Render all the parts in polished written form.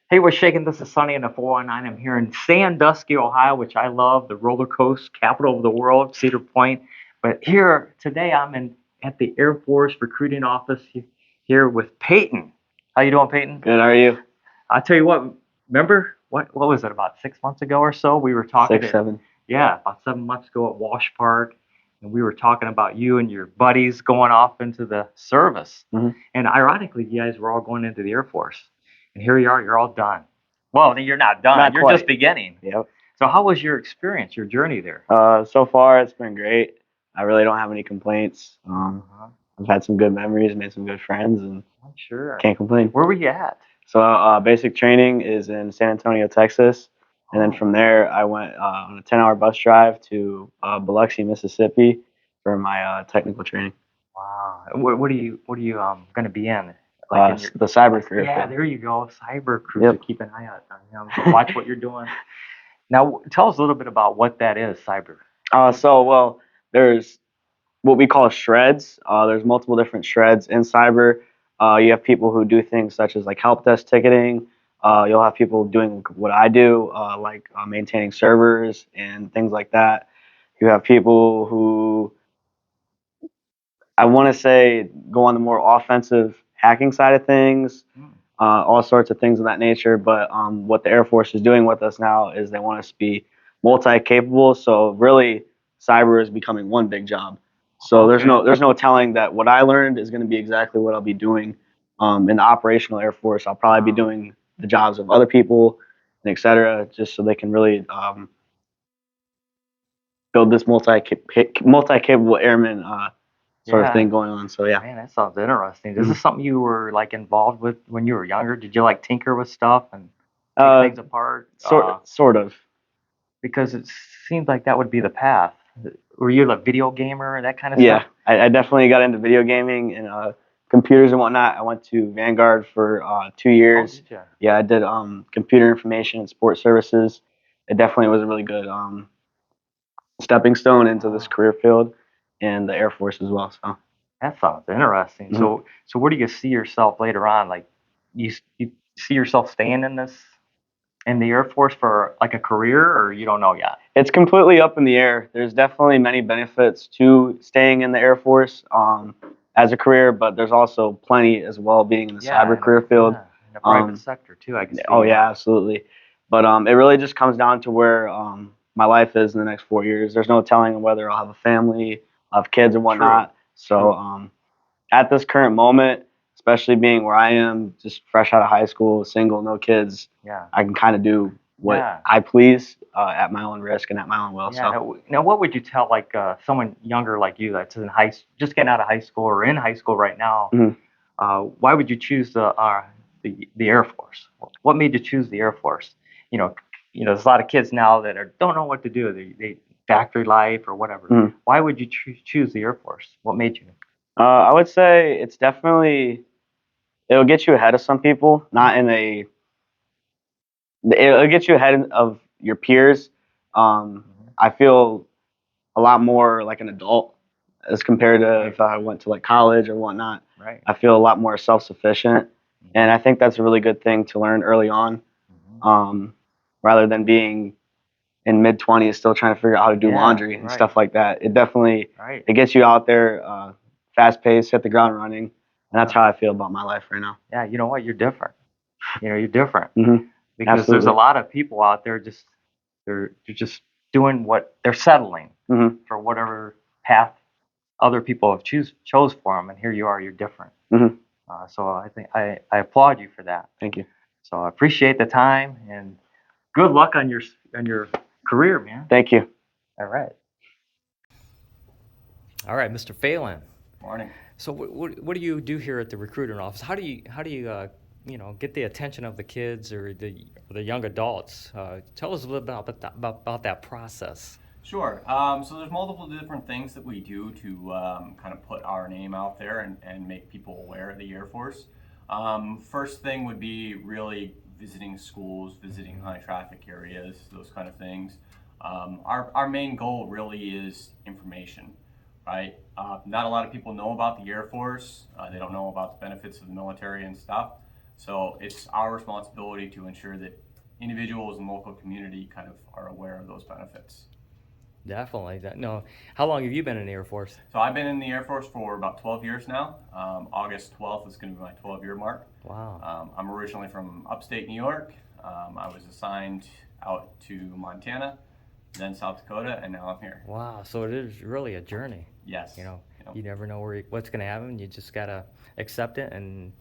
Hey, we're shaking. This is Sunny in the 419. I'm here in Sandusky, Ohio, which I love, the roller coaster capital of the world, Cedar Point. But here today, I'm in at the Air Force recruiting office here with Peyton. How you doing, Peyton? Good, how are you? I tell you what. Remember what was it? About 6 months ago or so, we were talking. Six, seven. Yeah, about 7 months ago at Walsh Park, and we were talking about you and your buddies going off into the service. hmm And ironically, you guys were all going into the Air Force. And here you are, you're all done. Well, you're not done. Not You're just quite. beginning. Yep. So how was your experience, your journey there? So far it's been great. I really don't have any complaints. Uh-huh. I've had some good memories, made some good friends, and I'm sure. can't complain. Where were you at? So basic training is in San Antonio, Texas, and then Oh, from there I went on a 10-hour bus drive to Biloxi, Mississippi, for my technical training. wow. What are you going to be in? Like in your The cyber career yeah, field. there you go. Cyber cruiser. Yep. Keep an eye out on him. Watch what you're doing. Now, tell us a little bit about what that is, cyber. Well, there's what we call shreds. There's multiple different shreds in cyber. You have people who do things such as like help desk ticketing. You'll have people doing what I do, like maintaining servers and things like that. You have people who I want to say go on the more offensive hacking side of things, Hmm. all sorts of things of that nature. But what the Air Force is doing with us now is they want us to be multi-capable. So really, cyber is becoming one big job. So there's Okay. no telling that what I learned is going to be exactly what I'll be doing in the operational Air Force. I'll probably be Wow. doing the jobs of other people, and et cetera, just so they can really build this multi-capable airman sort of Yeah. thing going on. So yeah. Man, that sounds interesting. Is Mhm. this something you were like involved with when you were younger? Did you like tinker with stuff and take Uh, things apart? sort of. Because it seems like that would be the path. Were you a video gamer and that kind of Yeah, stuff? I definitely got into video gaming and computers and whatnot. I went to Vanguard for 2 years. Did you? Yeah, I did computer information and support services. It definitely was a really good stepping stone into this Wow. career field and the Air Force as well. So That sounds interesting. mhm. So where do you see yourself later on? Like, you see yourself staying in the Air Force for like a career, or you don't know yet? It's completely up in the air. There's definitely many benefits to staying in the Air Force as a career, but there's also plenty as well being in the cyber career field. In the private Um, sector too. I can see. Oh yeah, absolutely. But it really just comes down to where my life is in the next 4 years. There's no telling whether I'll have a family, I'll have kids and True. whatnot. So True. at this current moment, especially being where I am, just fresh out of high school, single, no kids, Yeah. I can kind of do what Yeah. I please at my own risk and at my own will. Yeah. So Now, what would you tell like someone younger like you that's in just getting out of high school or in high school right now? mhm. Why would you choose the Air Force? What made you choose the Air Force? You know, there's a lot of kids now that don't know what to do. They factory life or whatever. Mhm. Why would you choose the Air Force? What made you? I would say it's definitely it'll get you ahead of some people, not in a it'll get you ahead of your peers. Mhm. I feel a lot more like an adult as compared to Right. if I went to like college or whatnot. Right. I feel a lot more self-sufficient, and Mhm. I think that's a really good thing to learn early on, Mhm. um, rather than being in mid 20s still trying to figure out how to do Yeah. laundry and Right. stuff like that. It definitely Right. it gets you out there, fast-paced, hit the ground running, and that's Yeah. how I feel about my life right now. Yeah. You know what? You're different. You're different hmm because there's a Absolutely. lot of people out there they're just doing what they're settling hmm for whatever path other people have chose for them, and here you are, you're different. hmm So I think I applaud you for that. Thank you. So I appreciate the time and good luck on your career, man. Thank you. All right. All right, Mr. Phelan. Morning. So what do you do here at the recruiting office? How do you get the attention of the kids or the young adults? Tell us a little bit about that process. Sure. So there's multiple different things that we do to kind of put our name out there and make people aware of the Air Force. First thing would be really visiting schools, visiting high traffic areas, those kind of things. Our main goal really is information, right? Not a lot of people know about the Air Force. They don't know about the benefits of the military and stuff. So it's our responsibility to ensure that individuals in the local community kind of are aware of those benefits. Definitely. No. How long have you been in the Air Force? So I've been in the Air Force for about 12 years now. August 12th is going to be my 12-year mark. Wow. I'm originally from upstate New York. I was assigned out to Montana, then South Dakota, and now I'm here. Wow. So it is really a journey. Yes. You know, Yep. you never know what's going to happen. You just got to accept it and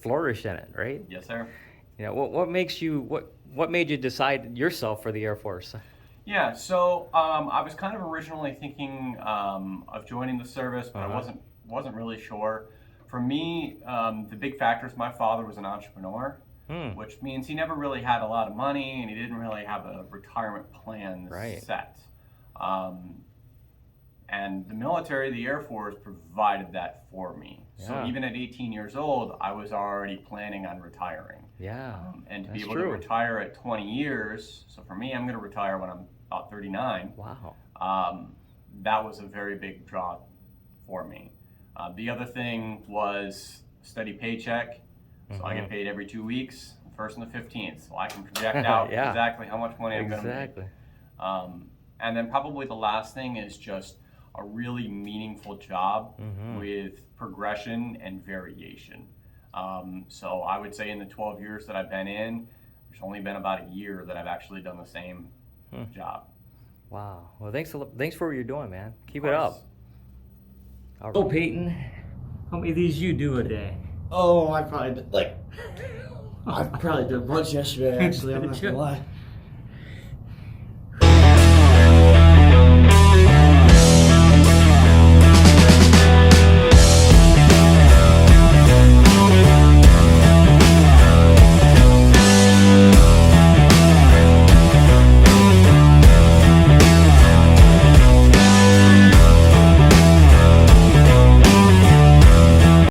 flourish in it, right? Yes, sir. You know, what made you decide yourself for the Air Force? Yeah, so I was kind of originally thinking of joining the service, but I wasn't really sure. For me, the big factor is my father was an entrepreneur, which means he never really had a lot of money and he didn't really have a retirement plan set. And the military, the Air Force, provided that for me. So Yeah. even at 18 years old, I was already planning on retiring. Yeah. And to be That's able to true. retire at 20 years, so for me, I'm going to retire when I'm about 39. Wow. That was a very big draw for me. The other thing was steady paycheck. So I get paid every 2 weeks, the 1st and the 15th. So I can project out Yeah. exactly how much money I'm going to make. Exactly. And then probably the last thing is just a really meaningful job with progression and variation. So I would say in the 12 years that I've been in, there's only been about a year that I've actually done the same job. Wow. Well, thanks for what you're doing, man. Keep Of it course. up. So Peyton, how many of these you do a day? Oh, I probably did a bunch yesterday. Actually, I'm not gonna lie.